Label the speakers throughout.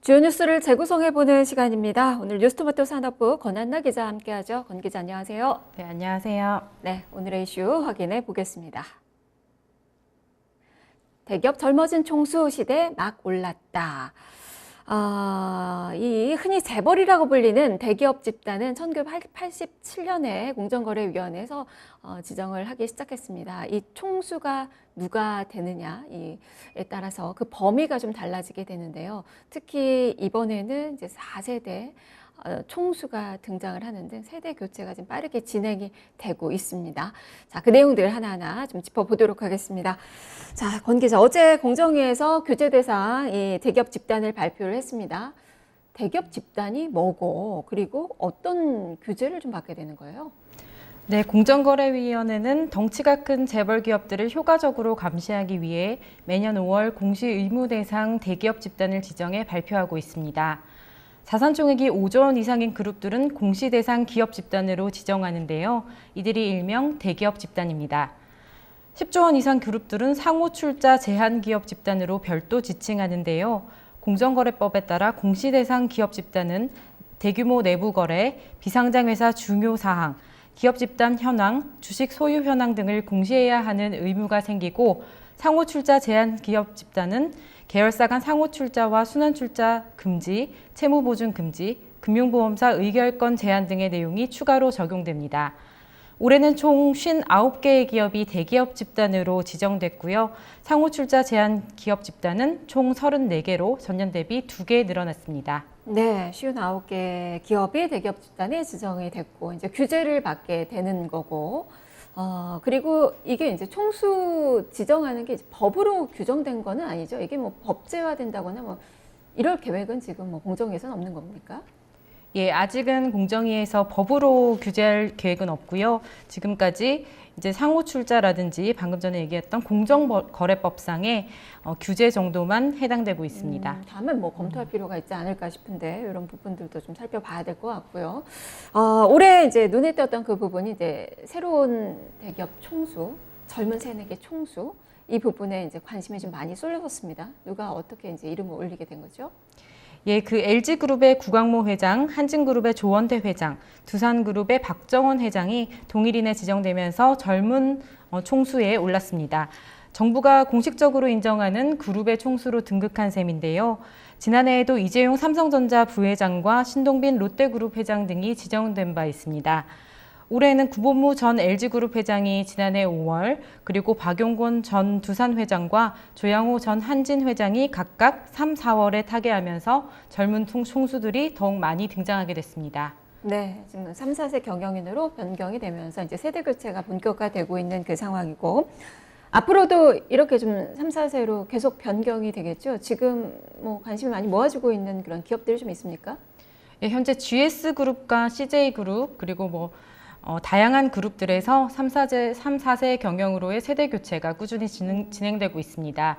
Speaker 1: 주요 뉴스를 재구성해보는 시간입니다. 오늘 뉴스토마토 산업부 권한나 기자 함께하죠. 권 기자 안녕하세요.
Speaker 2: 네, 안녕하세요.
Speaker 1: 네, 오늘의 이슈 확인해 보겠습니다. 대기업 젊어진 총수 시대 막 올랐다. 이 흔히 재벌이라고 불리는 대기업 집단은 1987년에 공정거래위원회에서 지정을 하기 시작했습니다. 이 총수가 누가 되느냐에 따라서 그 범위가 좀 달라지게 되는데요. 특히 이번에는 이제 4세대 총수가 등장을 하는데 세대 교체가 지금 빠르게 진행이 되고 있습니다. 자, 그 내용들 하나하나 좀 짚어보도록 하겠습니다. 자, 권 기자, 어제 공정위에서 규제 대상 이 대기업 집단을 발표를 했습니다. 대기업 집단이 뭐고 그리고 어떤 규제를 좀 받게 되는 거예요?
Speaker 2: 네, 공정거래위원회는 덩치가 큰 재벌 기업들을 효과적으로 감시하기 위해 매년 5월 공시 의무 대상 대기업 집단을 지정해 발표하고 있습니다. 자산총액이 5조 원 이상인 그룹들은 공시 대상 기업 집단으로 지정하는데요. 이들이 일명 대기업 집단입니다. 10조 원 이상 그룹들은 상호 출자 제한 기업 집단으로 별도 지칭하는데요. 공정거래법에 따라 공시 대상 기업 집단은 대규모 내부 거래, 비상장회사 중요 사항, 기업 집단 현황, 주식 소유 현황 등을 공시해야 하는 의무가 생기고 상호 출자 제한 기업 집단은 계열사 간 상호 출자와 순환 출자 금지, 채무 보증 금지, 금융보험사 의결권 제한 등의 내용이 추가로 적용됩니다. 올해는 총 59개의 기업이 대기업 집단으로 지정됐고요. 상호 출자 제한 기업 집단은 총 34개로 전년 대비 2개 늘어났습니다.
Speaker 1: 네, 59개 기업이 대기업 집단에 지정이 됐고 이제 규제를 받게 되는 거고 그리고 이게 이제 총수 지정하는 게 법으로 규정된 거는 아니죠. 이게 뭐 법제화된다거나 뭐 이럴 계획은 지금 뭐 공정위에서는 없는 겁니까?
Speaker 2: 예, 아직은 공정위에서 법으로 규제할 계획은 없고요. 지금까지 이제 상호 출자라든지 방금 전에 얘기했던 공정거래법상의 규제 정도만 해당되고 있습니다.
Speaker 1: 다음에 뭐 검토할 필요가 있지 않을까 싶은데 이런 부분들도 좀 살펴봐야 될 것 같고요. 올해 이제 눈에 띄었던 그 부분이 이제 새로운 대기업 총수, 젊은 새내기 총수 이 부분에 이제 관심이 좀 많이 쏠렸습니다. 누가 어떻게 이제 이름을 올리게 된 거죠?
Speaker 2: 예, 그 LG그룹의 구광모 회장, 한진그룹의 조원태 회장, 두산그룹의 박정원 회장이 동일인에 지정되면서 젊은 총수에 올랐습니다. 정부가 공식적으로 인정하는 그룹의 총수로 등극한 셈인데요. 지난해에도 이재용 삼성전자 부회장과 신동빈 롯데그룹 회장 등이 지정된 바 있습니다. 올해는 구본무 전 LG그룹 회장이 지난해 5월, 그리고 박용곤 전 두산 회장과 조양호 전 한진 회장이 각각 3, 4월에 타계하면서 젊은 총수들이 더욱 많이 등장하게 됐습니다.
Speaker 1: 네, 지금 3, 4세 경영인으로 변경이 되면서 이제 세대 교체가 본격화되고 있는 그 상황이고 앞으로도 이렇게 좀 3, 4세로 계속 변경이 되겠죠. 지금 뭐 관심이 많이 모아지고 있는 그런 기업들이 좀 있습니까?
Speaker 2: 예, 현재 GS그룹과 CJ그룹 그리고 다양한 그룹들에서 3, 4세 경영으로의 세대 교체가 꾸준히 진행되고 있습니다.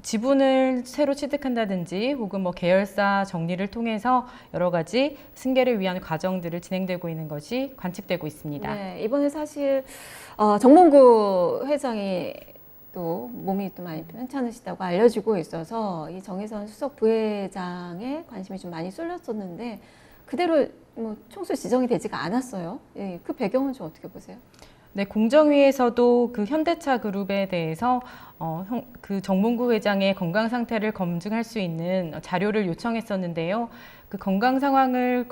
Speaker 2: 지분을 새로 취득한다든지 혹은 계열사 정리를 통해서 여러 가지 승계를 위한 과정들을 진행되고 있는 것이 관측되고 있습니다.
Speaker 1: 네, 이번에 사실 정몽구 회장이 또 몸이 또 많이 편찮으시다고 알려지고 있어서 이 정의선 수석 부회장에 관심이 좀 많이 쏠렸었는데 그대로 총수 지정이 되지가 않았어요. 예, 그 배경은 좀 어떻게 보세요?
Speaker 2: 네, 공정위에서도 그 현대차 그룹에 대해서 그 정몽구 회장의 건강 상태를 검증할 수 있는 자료를 요청했었는데요. 그 건강 상황을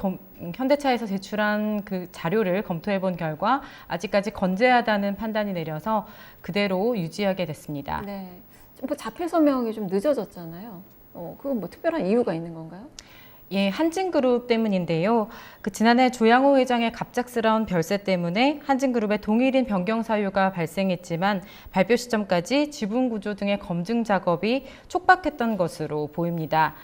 Speaker 2: 현대차에서 제출한 그 자료를 검토해 본 결과 아직까지 건재하다는 판단이 내려서 그대로 유지하게 됐습니다.
Speaker 1: 네, 자필 서명이 좀 늦어졌잖아요. 그건 뭐 특별한 이유가 있는 건가요?
Speaker 2: 예, 한진그룹 때문인데요. 그 지난해 조양호 회장의 갑작스러운 별세 때문에 한진그룹의 동일인 변경 사유가 발생했지만 발표 시점까지 지분 구조 등의 검증 작업이 촉박했던 것으로 보입니다.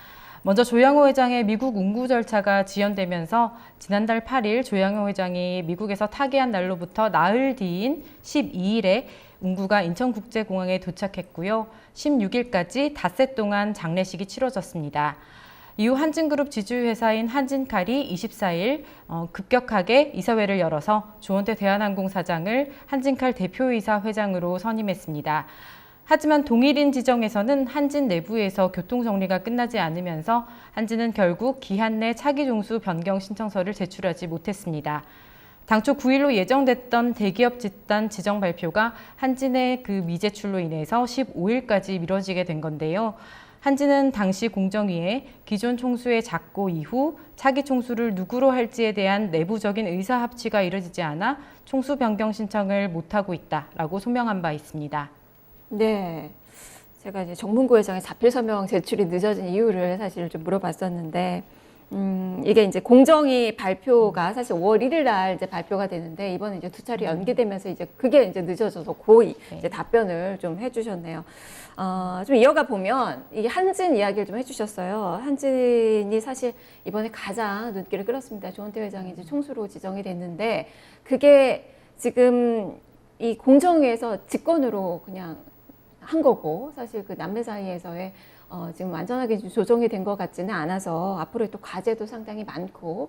Speaker 2: 먼저 조양호 회장의 미국 운구 절차가 지연되면서 지난달 8일 조양호 회장이 미국에서 타계한 날로부터 나흘 뒤인 12일에 운구가 인천국제공항에 도착했고요. 16일까지 닷새 동안 장례식이 치러졌습니다. 이후 한진그룹 지주회사인 한진칼이 24일 급격하게 이사회를 열어서 조원태 대한항공 사장을 한진칼 대표이사 회장으로 선임했습니다. 하지만 동일인 지정에서는 한진 내부에서 교통정리가 끝나지 않으면서 한진은 결국 기한 내 차기 종수 변경 신청서를 제출하지 못했습니다. 당초 9일로 예정됐던 대기업 집단 지정 발표가 한진의 그 미제출로 인해서 15일까지 미뤄지게 된 건데요. 한진은 당시 공정위에 기존 총수의 작고 이후 차기 총수를 누구로 할지에 대한 내부적인 의사 합치가 이뤄지지 않아 총수 변경 신청을 못하고 있다라고 소명한 바 있습니다.
Speaker 1: 네. 제가 이제 정문고 회장의 자필 서명 제출이 늦어진 이유를 사실 좀 물어봤었는데, 이게 이제 공정위 발표가 사실 5월 1일 날 이제 발표가 되는데, 이번에 이제 두 차례 연기되면서 이제 그게 이제 늦어져서 이제 답변을 좀 해주셨네요. 좀 이어가 보면, 이게 한진 이야기를 좀 해주셨어요. 한진이 사실 이번에 가장 눈길을 끌었습니다. 조원태 회장이 이제 총수로 지정이 됐는데, 그게 지금 이 공정위에서 직권으로 그냥 한 거고, 사실 그 남매 사이에서의 지금 완전하게 조정이 된 것 같지는 않아서 앞으로의 또 과제도 상당히 많고,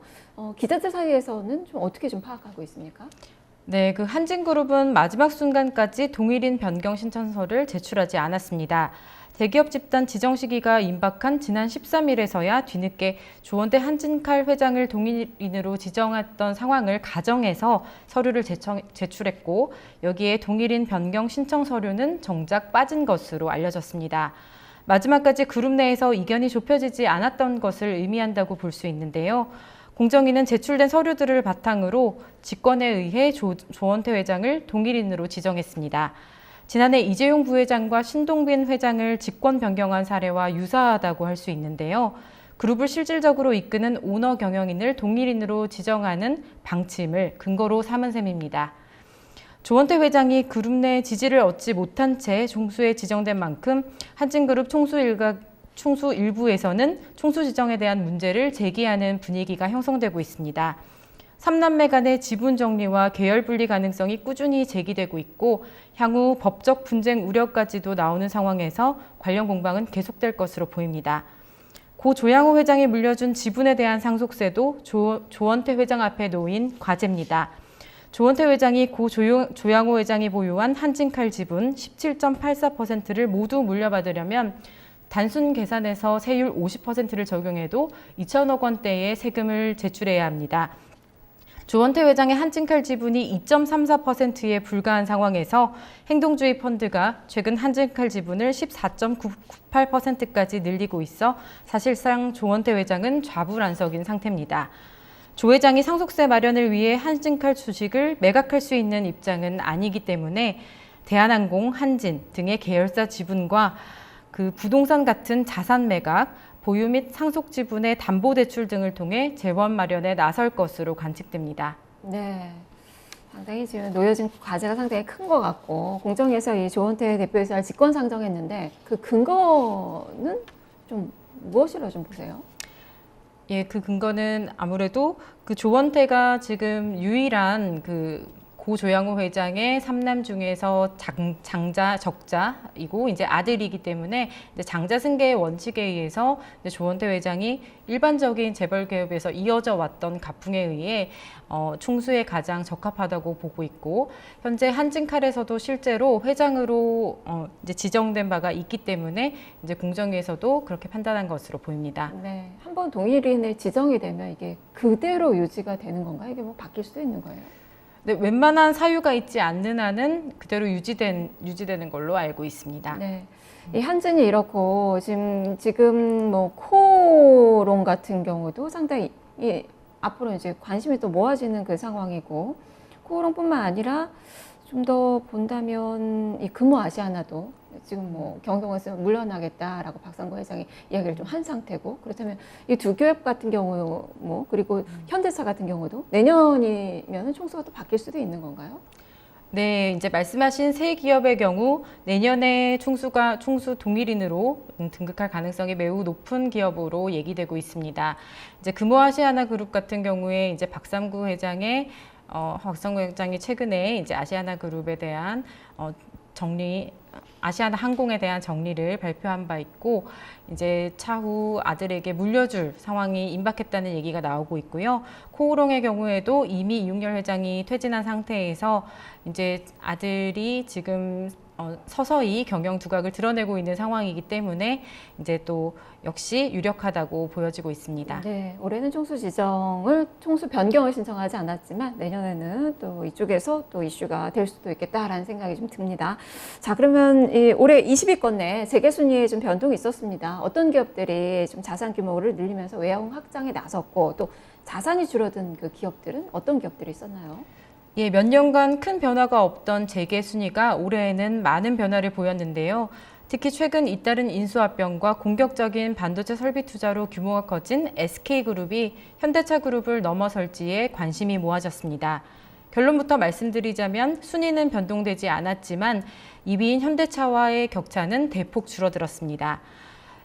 Speaker 1: 기자들 사이에서는 좀 어떻게 좀 파악하고 있습니까?
Speaker 2: 네, 그 한진그룹은 마지막 순간까지 동일인 변경 신청서를 제출하지 않았습니다. 대기업 집단 지정 시기가 임박한 지난 13일에서야 뒤늦게 조원태 한진칼 회장을 동일인으로 지정했던 상황을 가정해서 서류를 제출했고, 여기에 동일인 변경 신청 서류는 정작 빠진 것으로 알려졌습니다. 마지막까지 그룹 내에서 이견이 좁혀지지 않았던 것을 의미한다고 볼 수 있는데요. 공정위는 제출된 서류들을 바탕으로 직권에 의해 조원태 회장을 동일인으로 지정했습니다. 지난해 이재용 부회장과 신동빈 회장을 직권 변경한 사례와 유사하다고 할 수 있는데요. 그룹을 실질적으로 이끄는 오너 경영인을 동일인으로 지정하는 방침을 근거로 삼은 셈입니다. 조원태 회장이 그룹 내 지지를 얻지 못한 채 총수에 지정된 만큼 한진그룹 총수 일부에서는 총수 지정에 대한 문제를 제기하는 분위기가 형성되고 있습니다. 3남매 간의 지분 정리와 계열 분리 가능성이 꾸준히 제기되고 있고, 향후 법적 분쟁 우려까지도 나오는 상황에서 관련 공방은 계속될 것으로 보입니다. 고 조양호 회장이 물려준 지분에 대한 상속세도 조원태 회장 앞에 놓인 과제입니다. 조원태 회장이 고 조양호 회장이 보유한 한진칼 지분 17.84%를 모두 물려받으려면 단순 계산해서 세율 50%를 적용해도 2천억 원대의 세금을 제출해야 합니다. 조원태 회장의 한진칼 지분이 2.34%에 불과한 상황에서 행동주의 펀드가 최근 한진칼 지분을 14.98%까지 늘리고 있어 사실상 조원태 회장은 좌불안석인 상태입니다. 조 회장이 상속세 마련을 위해 한진칼 주식을 매각할 수 있는 입장은 아니기 때문에 대한항공, 한진 등의 계열사 지분과 그 부동산 같은 자산 매각, 보유 및 상속 지분의 담보대출 등을 통해 재원 마련에 나설 것으로 관측됩니다.
Speaker 1: 네. 상당히 지금 놓여진 과제가 상당히 큰 것 같고, 공정위에서 이 조원태 대표이사를 직권 상정했는데 그 근거는 좀 무엇이라 좀 보세요?
Speaker 2: 예, 그 근거는 아무래도 그 조원태가 지금 유일한 그 고 조양호 회장의 3남 중에서 적자이고 이제 아들이기 때문에 이제 장자 승계의 원칙에 의해서 이제 조원태 회장이 일반적인 재벌 개업에서 이어져 왔던 가풍에 의해 총수에 가장 적합하다고 보고 있고, 현재 한진칼에서도 실제로 회장으로 이제 지정된 바가 있기 때문에 이제 공정위에서도 그렇게 판단한 것으로 보입니다.
Speaker 1: 네. 한번 동일인에 지정이 되면 이게 그대로 유지가 되는 건가요? 이게 뭐 바뀔 수도 있는 거예요?
Speaker 2: 네, 웬만한 사유가 있지 않는 한은 그대로 유지되는 걸로 알고 있습니다.
Speaker 1: 네. 이 한진이 이렇고 지금 뭐 코롱 같은 경우도 상당히 앞으로 이제 관심이 또 모아지는 그 상황이고, 코롱뿐만 아니라 좀 더 본다면 이 금호 아시아나도 지금 뭐 경영에서 물러나겠다라고 박상구 회장이 이야기를 좀 한 상태고, 그렇다면 이 두 기업 같은 경우 뭐 그리고 현대차 같은 경우도 내년이면 총수가 또 바뀔 수도 있는 건가요?
Speaker 2: 네, 이제 말씀하신 세 기업의 경우 내년에 총수 동일인으로 등극할 가능성이 매우 높은 기업으로 얘기되고 있습니다. 이제 금호아시아나 그룹 같은 경우에 이제 박상구 회장이 최근에 이제 아시아나 그룹에 대한 아시아나항공에 대한 정리를 발표한 바 있고 이제 차후 아들에게 물려줄 상황이 임박했다는 얘기가 나오고 있고요. 코오롱의 경우에도 이미 이윤열 회장이 퇴진한 상태에서 이제 아들이 지금 서서히 경영 두각을 드러내고 있는 상황이기 때문에 이제 또 역시 유력하다고 보여지고 있습니다.
Speaker 1: 네, 올해는 총수 변경을 신청하지 않았지만 내년에는 또 이쪽에서 또 이슈가 될 수도 있겠다라는 생각이 좀 듭니다. 자, 그러면 올해 20위권 내 세계 순위에 좀 변동이 있었습니다. 어떤 기업들이 좀 자산 규모를 늘리면서 외형 확장에 나섰고 또 자산이 줄어든 그 기업들은 어떤 기업들이 있었나요?
Speaker 2: 예, 몇 년간 큰 변화가 없던 재계 순위가 올해에는 많은 변화를 보였는데요. 특히 최근 잇따른 인수합병과 공격적인 반도체 설비 투자로 규모가 커진 SK그룹이 현대차그룹을 넘어설지에 관심이 모아졌습니다. 결론부터 말씀드리자면 순위는 변동되지 않았지만 2위인 현대차와의 격차는 대폭 줄어들었습니다.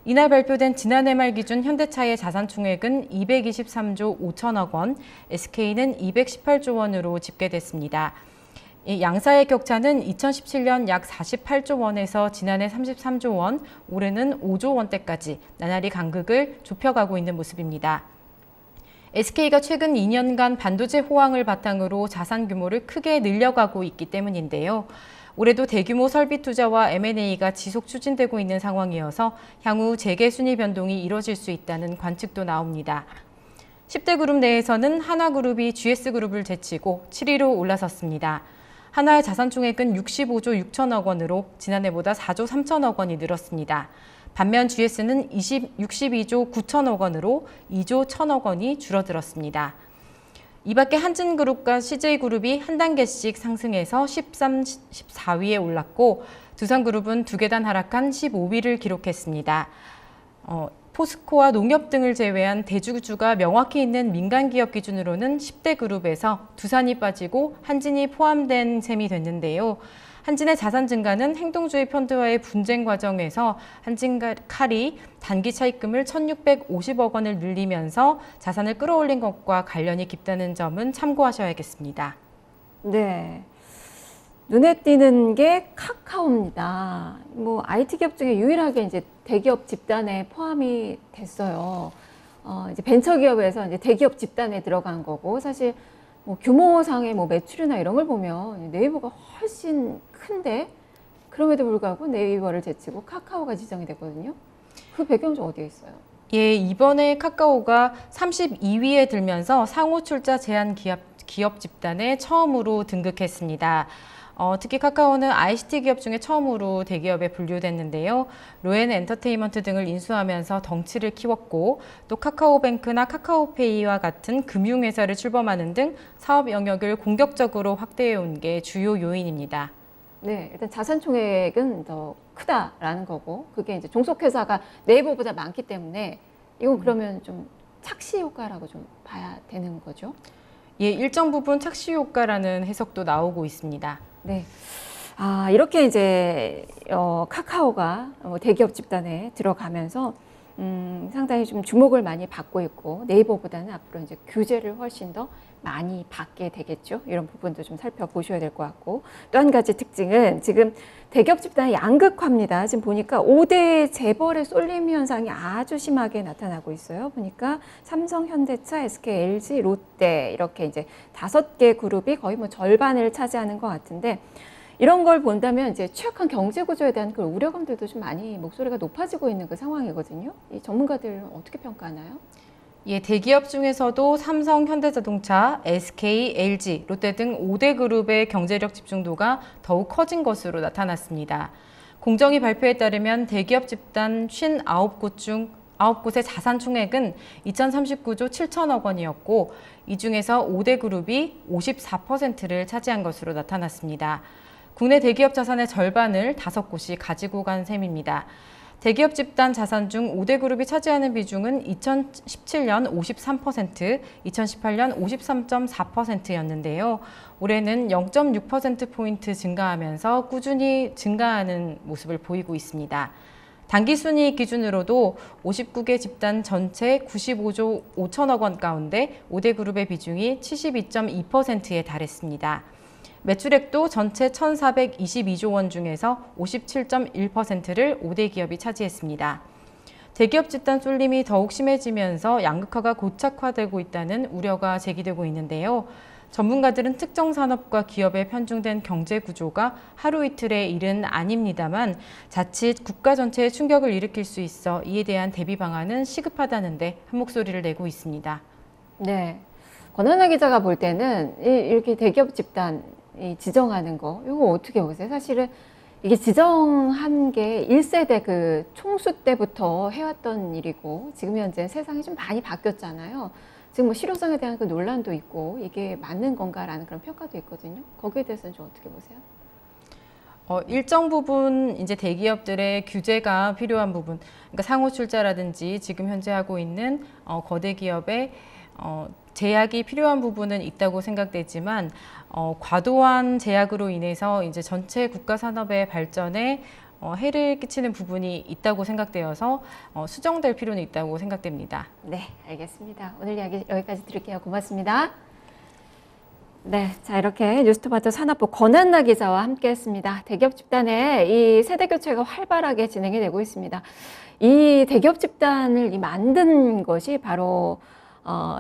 Speaker 2: 이날 발표된 지난해 말 기준 현대차의 자산 총액은 223조 5천억 원, SK는 218조 원으로 집계됐습니다. 이 양사의 격차는 2017년 약 48조 원에서 지난해 33조 원, 올해는 5조 원대까지 나날이 간극을 좁혀가고 있는 모습입니다. SK가 최근 2년간 반도체 호황을 바탕으로 자산 규모를 크게 늘려가고 있기 때문인데요. 올해도 대규모 설비 투자와 M&A가 지속 추진되고 있는 상황이어서 향후 재계 순위 변동이 이뤄질 수 있다는 관측도 나옵니다. 10대 그룹 내에서는 하나그룹이 GS그룹을 제치고 7위로 올라섰습니다. 하나의 자산 총액은 65조 6천억 원으로 지난해보다 4조 3천억 원이 늘었습니다. 반면 GS는 62조 9천억 원으로 2조 1천억 원이 줄어들었습니다. 이 밖에 한진그룹과 CJ그룹이 한 단계씩 상승해서 13, 14위에 올랐고 두산그룹은 2계단 하락한 15위를 기록했습니다. 포스코와 농협 등을 제외한 대주주가 명확히 있는 민간기업 기준으로는 10대 그룹에서 두산이 빠지고 한진이 포함된 셈이 됐는데요. 한진의 자산 증가는 행동주의 펀드와의 분쟁 과정에서 한진칼이 단기 차입금을 1,650억 원을 늘리면서 자산을 끌어올린 것과 관련이 깊다는 점은 참고하셔야겠습니다.
Speaker 1: 네. 눈에 띄는 게 카카오입니다. 뭐 IT 기업 중에 유일하게 이제 대기업 집단에 포함이 됐어요. 이제 벤처 기업에서 이제 대기업 집단에 들어간 거고 사실 뭐 규모상의 뭐 매출이나 이런 걸 보면 네이버가 훨씬 큰데 그럼에도 불구하고 네이버를 제치고 카카오가 지정이 됐거든요. 그 배경이 좀 어디에 있어요?
Speaker 2: 예, 이번에 카카오가 32위에 들면서 상호 출자 제한 기업 집단에 처음으로 등극했습니다. 특히 카카오는 ICT 기업 중에 처음으로 대기업에 분류됐는데요. 로엔 엔터테인먼트 등을 인수하면서 덩치를 키웠고 또 카카오뱅크나 카카오페이와 같은 금융회사를 출범하는 등 사업 영역을 공격적으로 확대해온 게 주요 요인입니다.
Speaker 1: 네, 일단 자산 총액은 더 크다라는 거고 그게 이제 종속회사가 네이버보다 많기 때문에 이건 그러면 좀 착시 효과라고 좀 봐야 되는 거죠?
Speaker 2: 예, 일정 부분 착시 효과라는 해석도 나오고 있습니다.
Speaker 1: 네. 이렇게 이제 카카오가 대기업 집단에 들어가면서 상당히 좀 주목을 많이 받고 있고 네이버보다는 앞으로 이제 규제를 훨씬 더 많이 받게 되겠죠. 이런 부분도 좀 살펴보셔야 될 것 같고 또 한 가지 특징은 지금 대기업 집단의 양극화입니다. 지금 보니까 5대 재벌의 쏠림 현상이 아주 심하게 나타나고 있어요. 보니까 삼성, 현대차, SK, LG, 롯데 이렇게 이제 5개 그룹이 거의 뭐 절반을 차지하는 것 같은데 이런 걸 본다면 이제 취약한 경제 구조에 대한 그 우려감들도 좀 많이 목소리가 높아지고 있는 그 상황이거든요. 이 전문가들은 어떻게 평가하나요?
Speaker 2: 예, 대기업 중에서도 삼성, 현대자동차, SK, LG, 롯데 등 5대 그룹의 경제력 집중도가 더욱 커진 것으로 나타났습니다. 공정위 발표에 따르면 대기업 집단 59곳 중 9곳의 자산 총액은 2,039조 7천억 원이었고 이 중에서 5대 그룹이 54%를 차지한 것으로 나타났습니다. 국내 대기업 자산의 절반을 5곳이 가지고 간 셈입니다. 대기업 집단 자산 중 5대 그룹이 차지하는 비중은 2017년 53%, 2018년 53.4%였는데요. 올해는 0.6%포인트 증가하면서 꾸준히 증가하는 모습을 보이고 있습니다. 단기순이익 기준으로도 59개 집단 전체 95조 5천억 원 가운데 5대 그룹의 비중이 72.2%에 달했습니다. 매출액도 전체 1,422조 원 중에서 57.1%를 5대 기업이 차지했습니다. 대기업 집단 쏠림이 더욱 심해지면서 양극화가 고착화되고 있다는 우려가 제기되고 있는데요. 전문가들은 특정 산업과 기업에 편중된 경제 구조가 하루 이틀의 일은 아닙니다만 자칫 국가 전체에 충격을 일으킬 수 있어 이에 대한 대비 방안은 시급하다는데 한 목소리를 내고 있습니다.
Speaker 1: 네. 권한나 기자가 볼 때는 이렇게 대기업 집단 지정하는 거, 이거 어떻게 보세요? 사실은 이게 지정한 게 1세대 그 총수 때부터 해왔던 일이고, 지금 현재 세상이 좀 많이 바뀌었잖아요. 지금 뭐 실효성에 대한 그 논란도 있고, 이게 맞는 건가라는 그런 평가도 있거든요. 거기에 대해서는 좀 어떻게 보세요?
Speaker 2: 일정 부분 이제 대기업들의 규제가 필요한 부분, 그러니까 상호 출자라든지 지금 현재 하고 있는 거대 기업의 제약이 필요한 부분은 있다고 생각되지만 과도한 제약으로 인해서 이제 전체 국가 산업의 발전에 해를 끼치는 부분이 있다고 생각되어서 수정될 필요는 있다고 생각됩니다.
Speaker 1: 네, 알겠습니다. 오늘 이야기 여기까지 드릴게요. 고맙습니다. 네, 자 이렇게 뉴스토마토 산업부 권한나 기자와 함께했습니다. 대기업 집단의 이 세대 교체가 활발하게 진행이 되고 있습니다. 이 대기업 집단을 만든 것이 바로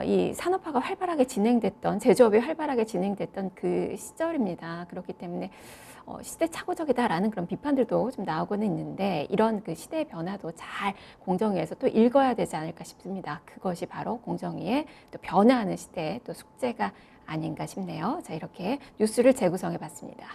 Speaker 1: 이 산업화가 활발하게 진행됐던, 제조업이 활발하게 진행됐던 그 시절입니다. 그렇기 때문에 시대착오적이다라는 그런 비판들도 좀 나오고는 있는데, 이런 그 시대의 변화도 잘 공정위에서 또 읽어야 되지 않을까 싶습니다. 그것이 바로 공정위의 또 변화하는 시대의 또 숙제가 아닌가 싶네요. 자, 이렇게 뉴스를 재구성해 봤습니다.